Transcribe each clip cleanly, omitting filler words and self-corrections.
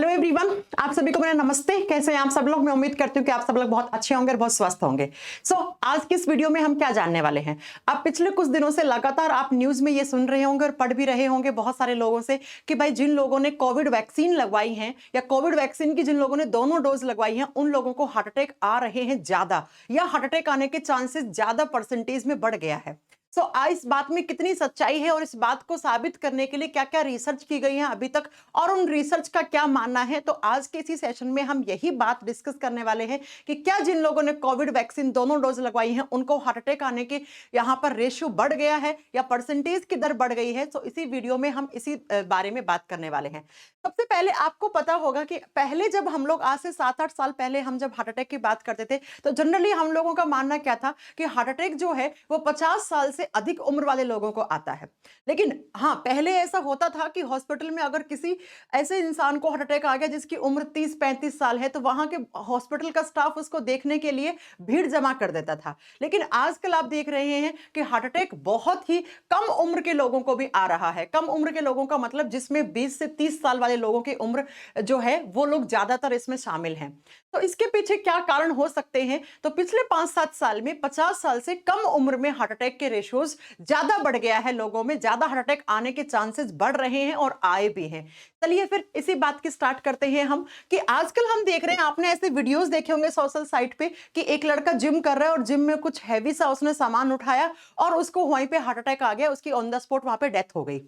Hello everyone, आप सभी को मेरा नमस्ते। कैसे हैं आप सब लोग? मैं उम्मीद करती हूँ कि आप सब लोग बहुत अच्छे होंगे और बहुत स्वस्थ होंगे। आज की इस वीडियो में हम क्या जानने वाले हैं। अब पिछले कुछ दिनों से लगातार आप न्यूज में ये सुन रहे होंगे और पढ़ भी रहे होंगे बहुत सारे लोगों से कि भाई जिन लोगों ने कोविड वैक्सीन लगवाई है या कोविड वैक्सीन की जिन लोगों ने दोनों डोज लगवाई है उन लोगों को हार्ट अटैक आ रहे हैं ज्यादा, या हार्ट अटैक आने के चांसेस ज्यादा परसेंटेज में बढ़ गया है। इस बात में कितनी सच्चाई है और इस बात को साबित करने के लिए क्या क्या रिसर्च की गई है अभी तक और उन रिसर्च का क्या मानना है, तो आज के इसी सेशन में हम यही बात डिस्कस करने वाले हैं कि क्या जिन लोगों ने कोविड वैक्सीन दोनों डोज लगवाई हैं उनको हार्ट अटैक आने के यहां पर रेशियो बढ़ गया है या परसेंटेज की दर बढ़ गई है। तो इसी वीडियो में हम इसी बारे में बात करने वाले हैं। सबसे पहले आपको पता होगा कि पहले जब हम लोग आज से 7-8 साल पहले हम जब हार्ट अटैक की बात करते थे तो जनरली हम लोगों का मानना क्या था कि हार्ट अटैक जो है वो 50 साल से अधिक उम्र वाले लोगों को आता है। लेकिन हाँ, पहले ऐसा होता था कि हॉस्पिटल में अगर किसी ऐसे इंसान को हार्ट अटैक आ गया जिसकी उम्र 30-35 साल है तो वहां के हॉस्पिटल का स्टाफ उसको देखने के लिए भीड़ जमा कर देता था। लेकिन आजकल आप देख रहे हैं कि हार्ट अटैक बहुत ही कम उम्र के लोगों को भी आ रहा है। कम उम्र के लोगों का मतलब जिसमें 20 से 30 साल वाले लोगों की उम्र जो है वो लोग ज्यादातर इसमें शामिल हैं। तो इसके पीछे क्या कारण हो सकते हैं? तो पिछले 5-7 साल में 50 साल से कम उम्र में हार्ट अटैक के रेशियोज ज्यादा बढ़ गया है, लोगों में ज्यादा हार्ट अटैक आने के चांसेस बढ़ रहे हैं और आए भी हैं। चलिए फिर इसी बात की स्टार्ट करते हैं हम कि आजकल हम देख रहे हैं, आपने ऐसे वीडियोस देखे होंगे सोशल साइट पे कि एक लड़का जिम कर रहा है और जिम में कुछ हैवी सा उसने सामान उठाया और उसको वहीं पे हार्ट अटैक आ गया, उसकी ऑन द स्पॉट वहां पे डेथ हो गई।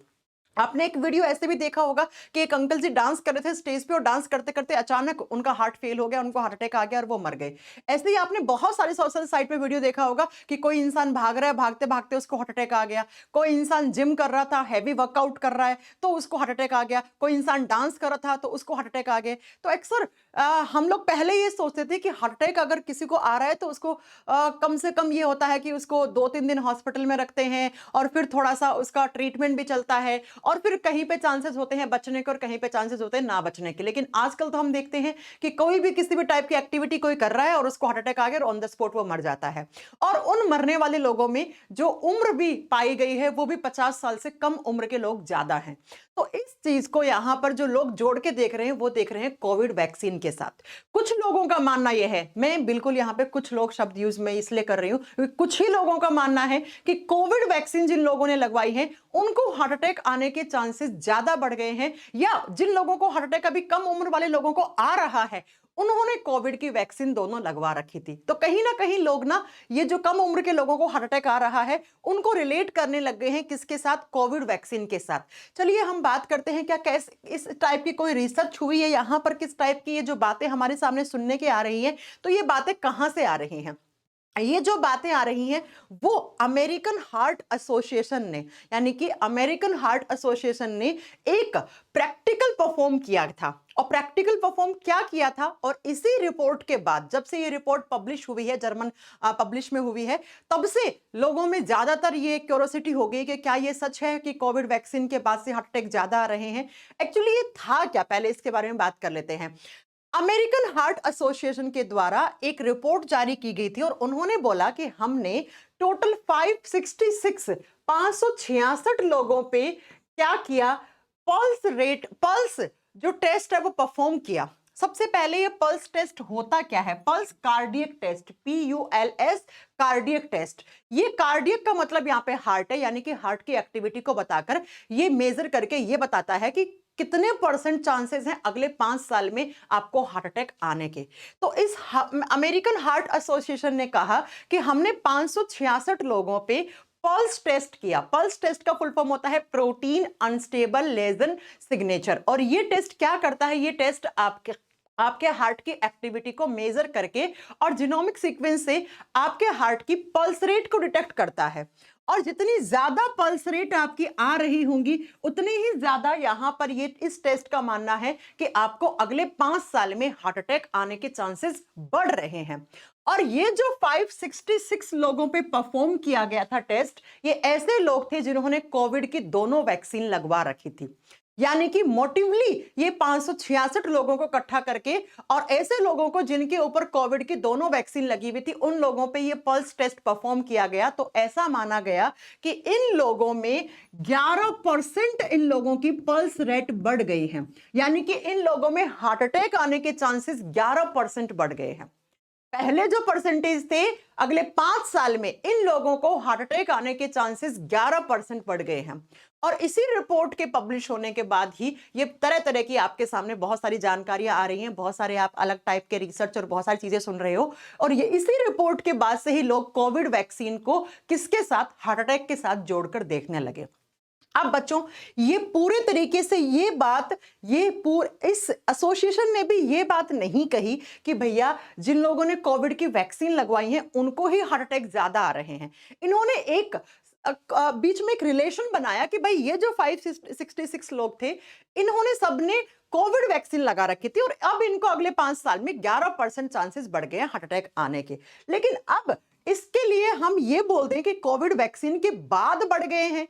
आपने एक वीडियो ऐसे भी देखा होगा कि एक अंकल जी डांस कर रहे थे स्टेज पे और डांस करते करते अचानक उनका हार्ट फेल हो गया, उनको हार्ट अटैक आ गया और वो मर गए। ऐसे ही आपने बहुत सारे सोशल साइट पे वीडियो देखा होगा कि कोई इंसान भाग रहा है, भागते भागते उसको हार्ट अटैक आ गया। कोई इंसान जिम कर रहा था, हैवी वर्कआउट कर रहा है तो उसको हार्ट अटैक आ गया। कोई इंसान डांस कर रहा था तो उसको हार्ट अटैक आ गया। तो अक्सर हम लोग पहले ये सोचते थे कि हार्ट अटैक अगर किसी को आ रहा है तो उसको कम से कम ये होता है कि उसको 2-3 दिन हॉस्पिटल में रखते हैं और फिर थोड़ा सा उसका ट्रीटमेंट भी चलता है और फिर कहीं पे चांसेस होते हैं बचने के और कहीं पे चांसेस होते हैं ना बचने के। लेकिन आजकल तो हम देखते हैं कि कोई भी किसी भी टाइप की एक्टिविटी कोई कर रहा है और उसको हार्ट अटैक आ गया और ऑन द स्पॉट वो मर जाता है। और उन मरने वाले लोगों में जो उम्र भी पाई गई है वो भी 50 साल से कम उम्र के लोग ज्यादा हैं। तो इस चीज को यहां पर जो लोग जोड़ के देख रहे हैं वो देख रहे हैं कोविड वैक्सीन के साथ। कुछ लोगों का मानना यह है, मैं बिल्कुल यहां पे कुछ लोग शब्द यूज में इसलिए कर रही हूं क्योंकि कुछ ही लोगों का मानना है कि कोविड वैक्सीन जिन लोगों ने लगवाई है उनको हार्ट अटैक आने के चांसेस ज्यादा बढ़ गए हैं, या जिन लोगों को हार्ट अटैक अभी कम उम्र वाले लोगों को आ रहा है उन्होंने कोविड की वैक्सीन दोनों लगवा रखी थी। तो कहीं ना कहीं लोग ना ये जो कम उम्र के लोगों को हार्ट अटैक आ रहा है उनको रिलेट करने लग गए हैं किसके साथ? कोविड वैक्सीन के साथ। चलिए हम बात करते हैं क्या कैसे इस टाइप की कोई रिसर्च हुई है यहां पर, किस टाइप की ये जो बातें हमारे सामने सुनने के आ रही हैं तो ये बातें कहां से आ रही हैं। ये जो बातें आ रही हैं वो अमेरिकन हार्ट एसोसिएशन ने, यानी कि अमेरिकन हार्ट एसोसिएशन ने एक प्रैक्टिकल परफॉर्म किया था। और प्रैक्टिकल परफॉर्म क्या किया था, और इसी रिपोर्ट के बाद जब से ये रिपोर्ट पब्लिश हुई है, जर्मन पब्लिश में हुई है, तब से लोगों में ज्यादातर ये क्यूरियोसिटी हो गई कि क्या ये सच है कि कोविड वैक्सीन के बाद से हार्ट अटैक ज्यादा आ रहे हैं। एक्चुअली ये था क्या, पहले इसके बारे में बात कर लेते हैं। अमेरिकन हार्ट एसोसिएशन के द्वारा एक रिपोर्ट जारी की गई थी और उन्होंने बोला कि हमने टोटल 566 लोगों पे क्या किया, पल्स जो टेस्ट है वो परफॉर्म किया। सबसे पहले ये पल्स टेस्ट होता क्या है? Pulse cardiac test, PULS cardiac test. ये कार्डियक का मतलब यहाँ पे हार्ट है, यानी कि हार्ट की एक्टिविटी को बताकर ये मेजर करके ये बताता है कि कितने परसेंट चांसेस हैं अगले 5 साल में आपको हार्ट अटैक आने के। तो इस अमेरिकन हार्ट एसोसिएशन ने कहा कि हमने 566 लोगों पे पल्स टेस्ट किया। पल्स टेस्ट का फुल फॉर्म होता है प्रोटीन अनस्टेबल लेजन सिग्नेचर। और ये टेस्ट क्या करता है? ये टेस्ट आपके हार्ट की एक्टिविटी को मेजर करके और जीनोमिक सीक्वेंस से आपके हार्ट की पल्स रेट को डिटेक्ट करता है। और जितनी ज्यादा पल्स रेट आपकी आ रही होंगी उतनी ही ज्यादा यहां पर ये इस टेस्ट का मानना है कि आपको अगले 5 साल में हार्ट अटैक आने के चांसेस बढ़ रहे हैं। और ये जो 566 लोगों पे परफॉर्म किया गया था टेस्ट, ये ऐसे लोग थे जिन्होंने कोविड की दोनों वैक्सीन लगवा रखी थी। यानी कि मोटिवली ये 566 लोगों को इकट्ठा करके और ऐसे लोगों को जिनके ऊपर कोविड की दोनों वैक्सीन लगी हुई थी उन लोगों पे ये पल्स टेस्ट परफॉर्म किया गया, तो ऐसा माना गया कि इन लोगों में 11% इन लोगों की पल्स रेट बढ़ गई है, यानी कि इन लोगों में हार्ट अटैक आने के चांसेस 11% बढ़ गए हैं। पहले जो परसेंटेज थे अगले 5 साल में इन लोगों को हार्ट अटैक आने के चांसेस 11% बढ़ गए हैं। और इसी रिपोर्ट के पब्लिश होने के बाद ही ये तरह तरह की आपके सामने बहुत सारी जानकारियां आ रही हैं, बहुत सारे आप अलग टाइप के रिसर्च और बहुत सारी चीजें सुन रहे हो, और ये इसी रिपोर्ट के बाद से ही लोग कोविड वैक्सीन को किसके साथ, हार्ट अटैक के साथ जोड़कर देखने लगे। अब बच्चों ये पूरे तरीके से ये बात इस एसोसिएशन ने भी ये बात नहीं कही कि भैया जिन लोगों ने कोविड की वैक्सीन लगवाई है उनको ही हार्ट अटैक ज्यादा आ रहे हैं। इन्होंने एक बीच में एक रिलेशन बनाया कि भाई ये जो 566 लोग थे इन्होंने सबने कोविड वैक्सीन लगा रखी थी और अब इनको अगले 5 साल में 11% चांसेस बढ़ गए हैं हार्ट अटैक आने के। लेकिन अब इसके लिए हम ये बोल दें कि कोविड वैक्सीन के बाद बढ़ गए हैं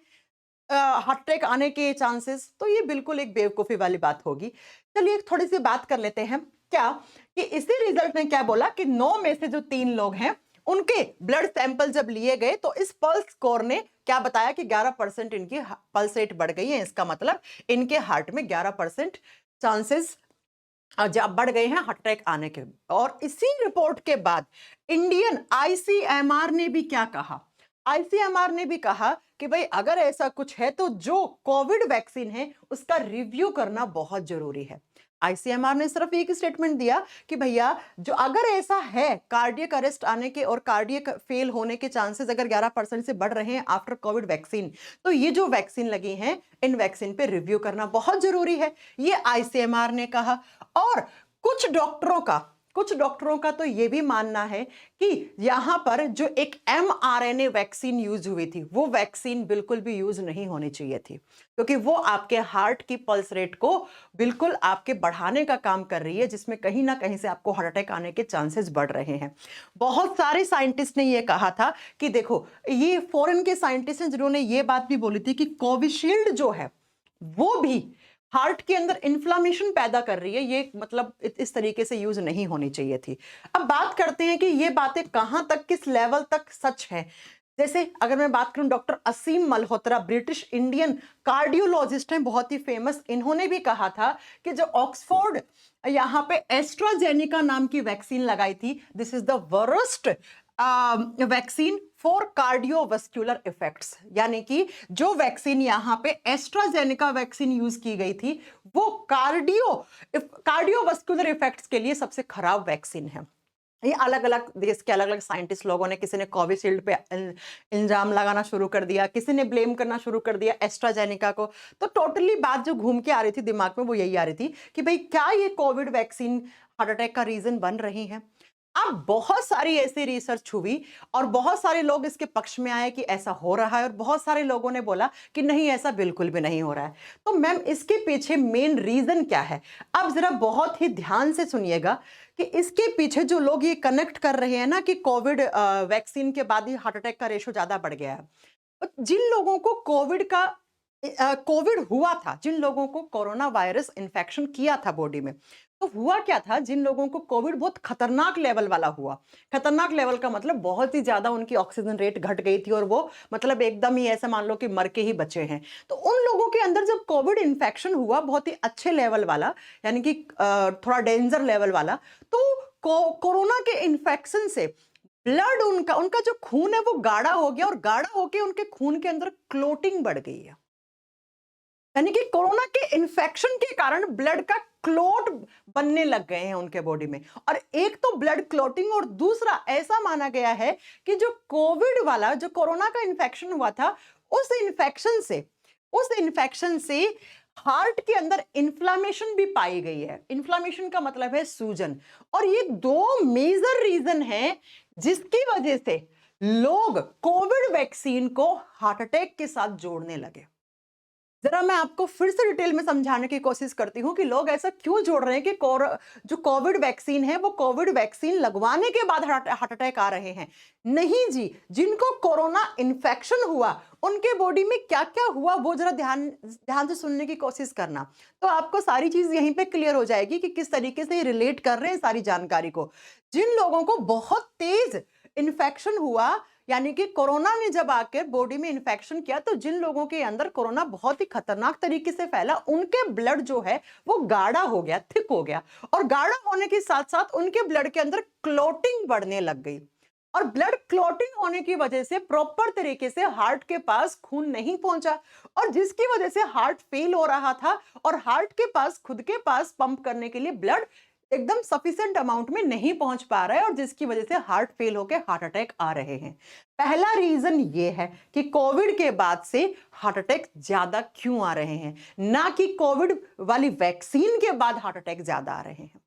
हार्ट अटैक आने के चांसेस, तो ये बिल्कुल एक बेवकूफी वाली बात होगी। चलिए थोड़ी सी बात कर लेते हैं क्या कि इसी रिजल्ट ने क्या बोला कि 9 में से जो 3 लोग हैं उनके ब्लड सैंपल जब लिए गए तो इस पल्स स्कोर ने क्या बताया कि 11% इनकी पल्स रेट बढ़ गई है। इसका मतलब इनके हार्ट में 11% चांसेस जब बढ़ गए हैं हार्ट अटैक आने के। और इसी रिपोर्ट के बाद इंडियन आईसीएमआर ने भी क्या कहा, आईसीएमआर ने भी कहा कि भाई अगर ऐसा कुछ है तो जो कोविड वैक्सीन है उसका रिव्यू करना बहुत जरूरी है। आईसीएमआर ने सिर्फ एक स्टेटमेंट दिया कि भैया जो अगर ऐसा है कार्डियक अरेस्ट आने के और कार्डियक फेल होने के चांसेस अगर 11% से बढ़ रहे हैं आफ्टर कोविड वैक्सीन, तो ये जो वैक्सीन लगी हैं इन वैक्सीन पे रिव्यू करना बहुत जरूरी है, ये आईसीएमआर ने कहा। और कुछ डॉक्टरों का तो ये भी मानना है कि यहां पर जो एक mRNA वैक्सीन यूज हुई थी वो वैक्सीन बिल्कुल भी यूज नहीं होनी चाहिए थी, क्योंकि वो आपके हार्ट की पल्स रेट को बिल्कुल आपके बढ़ाने का काम कर रही है, जिसमें कहीं ना कहीं से आपको हार्ट अटैक आने के चांसेस बढ़ रहे हैं। बहुत सारे साइंटिस्ट ने ये कहा था कि देखो, ये फॉरेन के साइंटिस्ट हैं जिन्होंने ये बात भी बोली थी कि कोविशील्ड जो है वो भी हार्ट के अंदर इन्फ्लामेशन पैदा कर रही है, ये मतलब इस तरीके से यूज नहीं होनी चाहिए थी। अब बात करते हैं कि ये बातें कहां तक, किस लेवल तक सच है। जैसे अगर मैं बात करूं, डॉक्टर असीम मल्होत्रा ब्रिटिश इंडियन कार्डियोलॉजिस्ट हैं, बहुत ही फेमस, इन्होंने भी कहा था कि जो ऑक्सफोर्ड यहां पे एस्ट्राजेनिका नाम की वैक्सीन लगाई थी, this is the worst vaccine for cardiovascular effects, यानी कि जो वैक्सीन यहां पे एस्ट्राजेनेका वैक्सीन यूज की गई थी वो कार्डियोवास्कुलर इफेक्ट्स के लिए सबसे खराब वैक्सीन है। ये अलग अलग देश के अलग अलग साइंटिस्ट लोगों ने, किसी ने कोविशील्ड पे इल्जाम लगाना शुरू कर दिया, किसी ने ब्लेम करना शुरू कर दिया एस्ट्राजेनेका को। तो टोटली बात जो घूम के आ रही थी दिमाग में वो यही आ रही थी कि भाई क्या ये कोविड वैक्सीन हार्ट अटैक का रीजन बन रही है। अब बहुत सारी ऐसी रिसर्च हुई और बहुत सारे लोग इसके पक्ष में आए कि ऐसा हो रहा है, और बहुत सारे लोगों ने बोला कि नहीं ऐसा बिल्कुल भी नहीं हो रहा है। तो मैम इसके पीछे मेन रीजन क्या है, अब जरा बहुत ही ध्यान से सुनिएगा कि इसके पीछे जो लोग ये कनेक्ट कर रहे हैं ना कि कोविड वैक्सीन के बाद ही हार्ट अटैक का रेशो ज्यादा बढ़ गया है। जिन लोगों को कोविड हुआ था, जिन लोगों को कोरोना वायरस इन्फेक्शन किया था बॉडी में, तो हुआ क्या था, जिन लोगों को कोविड बहुत खतरनाक लेवल वाला हुआ, खतरनाक लेवल का मतलब बहुत ही ज्यादा उनकी ऑक्सीजन रेट घट गई थी और वो मतलब एकदम ही ऐसा मान लो कि मर के ही बचे हैं। तो उन लोगों के अंदर जब कोविड इन्फेक्शन हुआ बहुत ही अच्छे लेवल वाला, यानी कि थोड़ा डेंजर लेवल वाला, तो कोरोना के इन्फेक्शन से ब्लड उनका जो खून है वो गाढ़ा हो गया, और गाढ़ा होके उनके खून के अंदर क्लोटिंग बढ़ गई है, यानी कि कोरोना के इन्फेक्शन के कारण ब्लड का क्लोट बनने लग गए हैं उनके बॉडी में। और एक तो ब्लड क्लोटिंग, और दूसरा ऐसा माना गया है कि जो कोविड वाला जो कोरोना का इन्फेक्शन हुआ था उस इन्फेक्शन से हार्ट के अंदर इन्फ्लामेशन भी पाई गई है। इन्फ्लामेशन का मतलब है सूजन, और ये दो मेजर रीजन है जिसकी वजह से लोग कोविड वैक्सीन को हार्ट अटैक के साथ जोड़ने लगे। जरा मैं आपको फिर से डिटेल में समझाने की कोशिश करती हूँ कि लोग ऐसा क्यों जोड़ रहे हैं कि जो कोविड वैक्सीन है वो कोविड वैक्सीन लगवाने के बाद हार्ट अटैक आ रहे हैं। नहीं जी, जिनको कोरोना इन्फेक्शन हुआ उनके बॉडी में क्या क्या हुआ वो जरा ध्यान ध्यान से सुनने की कोशिश करना, तो आपको सारी चीज यहीं पे क्लियर हो जाएगी कि किस तरीके से ये रिलेट कर रहे हैं सारी जानकारी को। जिन लोगों को बहुत तेज इन्फेक्शन हुआ, यानी कि कोरोना ने जब आकर बॉडी में इन्फेक्शन किया, तो जिन लोगों के अंदर कोरोना बहुत ही खतरनाक तरीके से फैला, उनके ब्लड जो है वो गाढ़ा हो गया, थिक हो गया, और गाढ़ा होने के साथ साथ उनके ब्लड के अंदर क्लोटिंग बढ़ने लग गई। और ब्लड क्लोटिंग होने की वजह से प्रॉपर तरीके से हार्ट के पास खून नहीं पहुंचा, और जिसकी वजह से हार्ट फेल हो रहा था, और हार्ट के पास खुद के पास पंप करने के लिए ब्लड एकदम सफिशिएंट अमाउंट में नहीं पहुंच पा रहा है, और जिसकी वजह से हार्ट फेल होकर हार्ट अटैक आ रहे हैं। पहला रीजन ये है कि कोविड के बाद से हार्ट अटैक ज्यादा क्यों आ रहे हैं, ना कि कोविड वाली वैक्सीन के बाद हार्ट अटैक ज्यादा आ रहे हैं।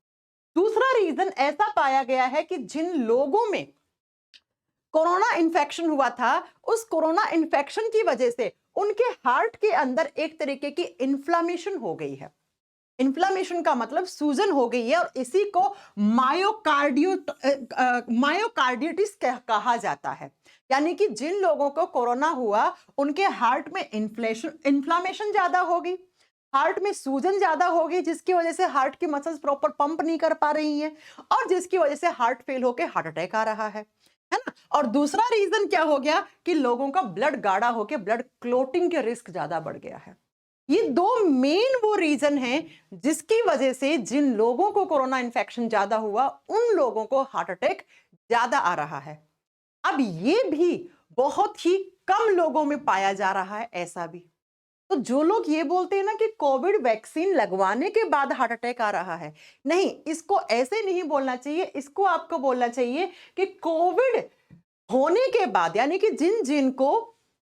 दूसरा रीजन ऐसा पाया गया है कि जिन लोगों में कोरोना इन्फेक्शन हुआ था, उस कोरोना इन्फेक्शन की वजह से उनके हार्ट के अंदर एक तरीके की इन्फ्लामेशन हो गई है। इन्फ्लामेशन का मतलब सूजन हो गई है, और इसी को मायोकार्डिटिस कहा जाता है। यानी कि जिन लोगों को कोरोना हुआ उनके हार्ट में इन्फ्लामेशन ज्यादा होगी, हार्ट में सूजन ज्यादा होगी, जिसकी वजह से हार्ट की मसल्स प्रॉपर पंप नहीं कर पा रही हैं, और जिसकी वजह से हार्ट फेल होकर हार्ट अटैक आ रहा है ना। और दूसरा रीजन क्या हो गया कि लोगों का ब्लड गाढ़ा होकर ब्लड क्लोटिंग के रिस्क ज्यादा बढ़ गया है। ये दो मेन वो रीजन हैं जिसकी वजह से जिन लोगों को कोरोना इन्फेक्शन ज्यादा हुआ उन लोगों को हार्ट अटैक ज्यादा आ रहा है। अब ये भी बहुत ही कम लोगों में पाया जा रहा है ऐसा भी। तो जो लोग ये बोलते हैं ना कि कोविड वैक्सीन लगवाने के बाद हार्ट अटैक आ रहा है, नहीं, इसको ऐसे नहीं बोलना चाहिए। इसको आपको बोलना चाहिए कि कोविड होने के बाद, यानी कि जिन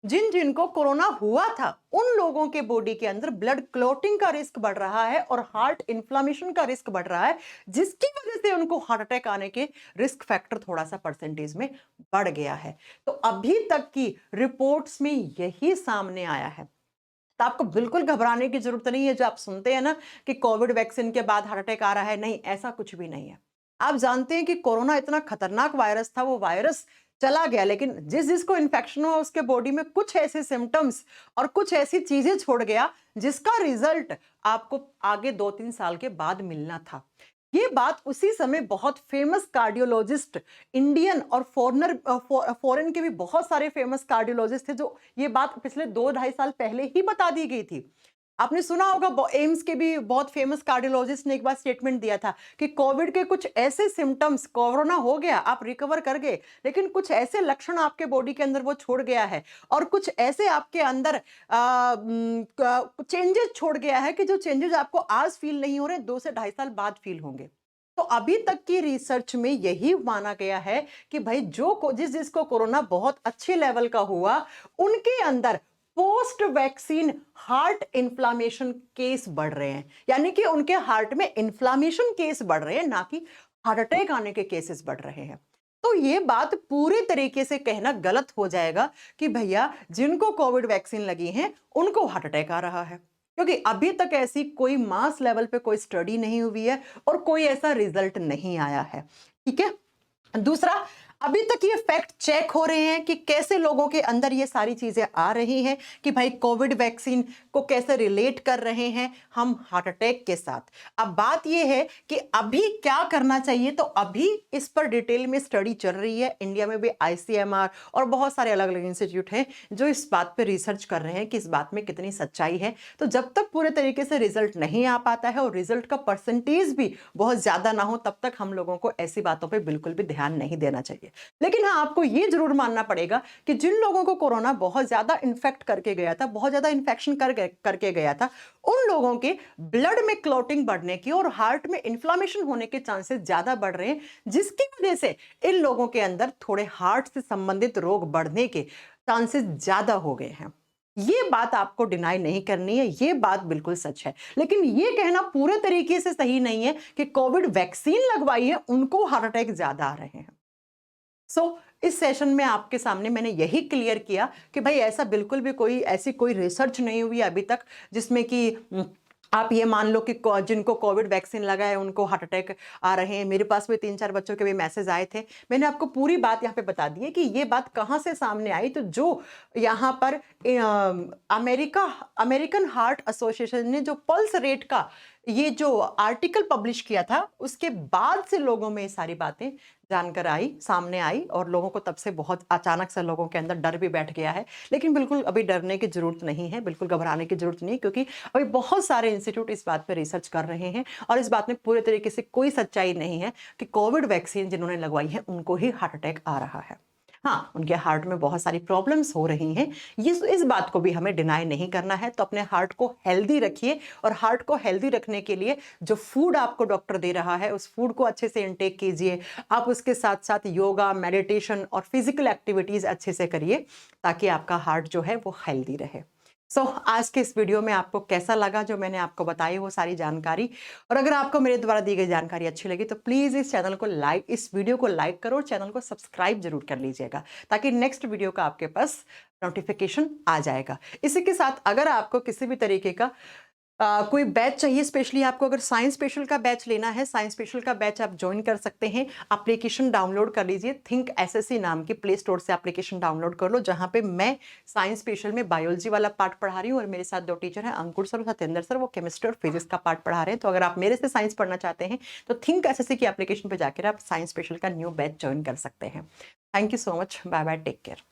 जिनको कोरोना हुआ था उन लोगों के बॉडी के अंदर ब्लड क्लॉटिंग का रिस्क बढ़ रहा है और हार्ट इन्फ्लामेशन का रिस्क बढ़ रहा है, जिसकी वजह से उनको हार्ट अटैक आने के रिस्क फैक्टर थोड़ा सा परसेंटेज में बढ़ गया है। तो अभी तक की रिपोर्ट्स में यही सामने आया है। तो आपको बिल्कुल घबराने की जरूरत नहीं है। जो आप सुनते हैं ना कि कोविड वैक्सीन के बाद हार्ट अटैक आ रहा है, नहीं, ऐसा कुछ भी नहीं है। आप जानते हैं कि कोरोना इतना खतरनाक वायरस था, वो वायरस चला गया, लेकिन जिसको इन्फेक्शन हुआ उसके बॉडी में कुछ ऐसे सिम्टम्स और कुछ ऐसी चीजें छोड़ गया जिसका रिजल्ट आपको आगे 2-3 साल के बाद मिलना था। ये बात उसी समय बहुत फेमस कार्डियोलॉजिस्ट, इंडियन और फॉरेन के भी बहुत सारे फेमस कार्डियोलॉजिस्ट थे, जो ये बात पिछले 2-2.5 साल पहले ही बता दी गई थी। आपने सुना होगा, एम्स के भी बहुत फेमस कार्डियोलॉजिस्ट ने एक बार स्टेटमेंट दिया था कि कोविड के कुछ ऐसे सिम्टम्स, कोरोना हो गया, आप रिकवर कर गए, लेकिन कुछ ऐसे लक्षण आपके बॉडी के अंदर वो छोड़ गया है, और कुछ ऐसे आपके अंदर चेंजेस छोड़ गया है कि जो चेंजेस आपको आज फील नहीं हो रहे, 2 से 2.5 साल बाद फील होंगे। तो अभी तक की रिसर्च में यही माना गया है कि भाई जिसको कोरोना बहुत अच्छे लेवल का हुआ, उनके अंदर post vaccine heart inflammation case बढ़ रहे हैं, यानी कि उनके हार्ट में इन्फ्लामेशन केस बढ़ रहे हैं, ना कि हार्ट अटैक आने के केसेस बढ़ रहे हैं। तो ये बात पूरे तरीके से कहना गलत हो जाएगा कि भैया जिनको कोविड वैक्सीन लगी है उनको हार्ट अटैक आ रहा है, क्योंकि अभी तक ऐसी कोई मास लेवल पे कोई स्टडी नहीं हुई है और कोई ऐसा रिजल्ट नहीं आया है। ठीक है। दूसरा, अभी तक ये फैक्ट चेक हो रहे हैं कि कैसे लोगों के अंदर ये सारी चीजें आ रही हैं कि भाई कोविड वैक्सीन को कैसे रिलेट कर रहे हैं हम हार्ट अटैक के साथ। अब बात ये है कि अभी क्या करना चाहिए, तो अभी इस पर डिटेल में स्टडी चल रही है। इंडिया में भी ICMR और बहुत सारे अलग अलग इंस्टीट्यूट हैं जो इस बात पर रिसर्च कर रहे हैं कि इस बात में कितनी सच्चाई है। तो जब तक पूरे तरीके से रिजल्ट नहीं आ पाता है और रिजल्ट का परसेंटेज भी बहुत ज्यादा ना हो, तब तक हम लोगों को ऐसी बातों पर बिल्कुल भी ध्यान नहीं देना चाहिए। लेकिन हाँ, आपको यह जरूर मानना पड़ेगा कि जिन लोगों को कोरोना बहुत ज्यादा इन्फेक्ट करके गया था, बहुत ज्यादा इन्फेक्शन करके गया था, उन लोगों के ब्लड में क्लॉटिंग बढ़ने की और हार्ट में इन्फ्लामेशन होने के चांसेस ज्यादा बढ़ रहे हैं, जिसकी वजह से इन लोगों के अंदर थोड़े हार्ट से संबंधित रोग बढ़ने के चांसेस ज्यादा हो गए हैं। ये बात आपको डिनाई नहीं करनी है, ये बात बिल्कुल सच है। लेकिन ये कहना पूरे तरीके से सही नहीं है कि कोविड वैक्सीन लगवाई है उनको हार्ट अटैक ज्यादा आ रहे हैं। इस सेशन में आपके सामने मैंने यही क्लियर किया कि भाई ऐसा बिल्कुल भी ऐसी कोई रिसर्च नहीं हुई अभी तक जिसमें कि आप ये मान लो कि जिनको कोविड वैक्सीन लगा है उनको हार्ट अटैक आ रहे हैं। मेरे पास भी 3-4 बच्चों के भी मैसेज आए थे। मैंने आपको पूरी बात यहाँ पे बता दी है कि ये बात कहाँ से सामने आई। तो जो यहाँ पर अमेरिकन हार्ट एसोसिएशन ने जो पल्स रेट का ये जो आर्टिकल पब्लिश किया था उसके बाद से लोगों में ये सारी बातें जानकर सामने आई और लोगों को तब से बहुत अचानक से लोगों के अंदर डर भी बैठ गया है। लेकिन बिल्कुल अभी डरने की जरूरत नहीं है, बिल्कुल घबराने की जरूरत नहीं है, क्योंकि अभी बहुत सारे इंस्टीट्यूट इस बात पर रिसर्च कर रहे हैं और इस बात में पूरे तरीके से कोई सच्चाई नहीं है कि कोविड वैक्सीन जिन्होंने लगवाई है उनको ही हार्ट अटैक आ रहा है। हाँ, उनके हार्ट में बहुत सारी प्रॉब्लम्स हो रही हैं, इस बात को भी हमें डिनाई नहीं करना है। तो अपने हार्ट को हेल्दी रखिए और हार्ट को हेल्दी रखने के लिए जो फूड आपको डॉक्टर दे रहा है उस फूड को अच्छे से इंटेक कीजिए। आप उसके साथ साथ योगा, मेडिटेशन और फिजिकल एक्टिविटीज अच्छे से करिए ताकि आपका हार्ट जो है वो हेल्दी रहे। आज के इस वीडियो में आपको कैसा लगा जो मैंने आपको बताई वो सारी जानकारी, और अगर आपको मेरे द्वारा दी गई जानकारी अच्छी लगी तो प्लीज इस वीडियो को लाइक करो और चैनल को सब्सक्राइब जरूर कर लीजिएगा ताकि नेक्स्ट वीडियो का आपके पास नोटिफिकेशन आ जाएगा। इसी के साथ अगर आपको किसी भी तरीके का कोई बैच चाहिए, स्पेशली आपको अगर साइंस स्पेशल का बैच लेना है, साइंस स्पेशल का बैच आप ज्वाइन कर सकते हैं। एप्लीकेशन डाउनलोड कर लीजिए, थिंक एसएससी नाम की प्ले स्टोर से एप्लीकेशन डाउनलोड कर लो, जहां पे मैं साइंस स्पेशल में बायोलॉजी वाला पार्ट पढ़ा रही हूँ और मेरे साथ 2 टीचर हैं, अंकुर सर और सत्येंद्र सर, वो केमिस्ट्री और फिजिक्स का पार्ट पढ़ा रहे हैं। तो अगर आप मेरे से साइंस पढ़ना चाहते हैं तो थिंक एसएससी की एप्लीकेशन पर जाकर आप साइंस स्पेशल का न्यू बैच ज्वाइन कर सकते हैं। Thank you so much, bye bye, take care.